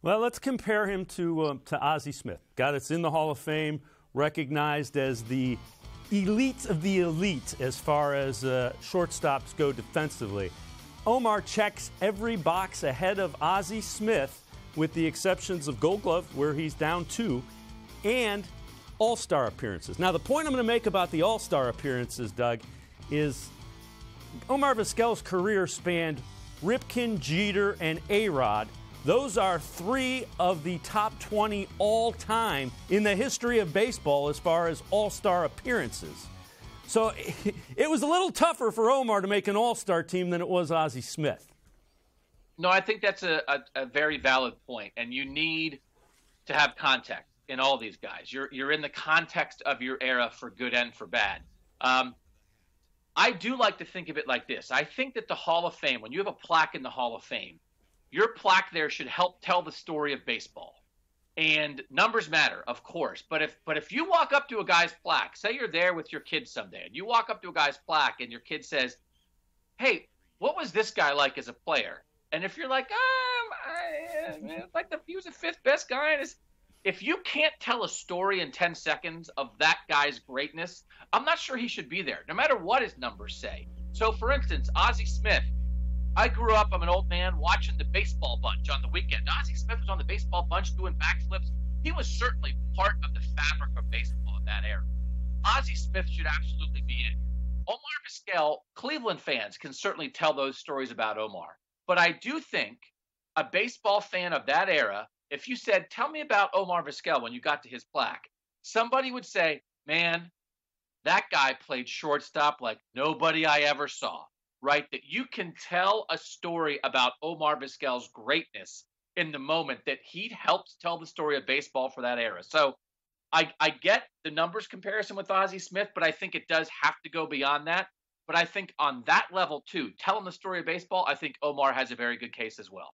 Well, let's compare him to Ozzie Smith, guy that's in the Hall of Fame, recognized as the elite of the elite as far as shortstops go defensively. Omar checks every box ahead of Ozzie Smith, with the exceptions of Gold Glove, where he's down 2, and All-Star appearances. Now, the point I'm going to make about the All-Star appearances, Doug, is Omar Vizquel's career spanned Ripken, Jeter, and A-Rod. Those are 3 of the top 20 all-time in the history of baseball as far as all-star appearances. So it was a little tougher for Omar to make an all-star team than it was Ozzie Smith. No, I think that's a very valid point, and you need to have context in all these guys. You're in the context of your era for good and for bad. I do like to think of it like this. I think that the Hall of Fame, when you have a plaque in the Hall of Fame, your plaque there should help tell the story of baseball. And numbers matter, of course. But if you walk up to a guy's plaque, say you're there with your kids someday, and you walk up to a guy's plaque and your kid says, "Hey, what was this guy like as a player?" And if you're like, he was the 5th best guy. If you can't tell a story in 10 seconds of that guy's greatness, I'm not sure he should be there, no matter what his numbers say. So, for instance, Ozzie Smith. I grew up, I'm an old man, watching the Baseball Bunch on the weekend. Ozzie Smith was on the Baseball Bunch doing backflips. He was certainly part of the fabric of baseball in that era. Ozzie Smith should absolutely be in. Omar Vizquel, Cleveland fans can certainly tell those stories about Omar. But I do think a baseball fan of that era, if you said, "Tell me about Omar Vizquel," when you got to his plaque, somebody would say, "Man, that guy played shortstop like nobody I ever saw." Right? That you can tell a story about Omar Vizquel's greatness in the moment, that he helped tell the story of baseball for that era. So I get the numbers comparison with Ozzie Smith, but I think it does have to go beyond that. But I think on that level, too, telling the story of baseball, I think Omar has a very good case as well.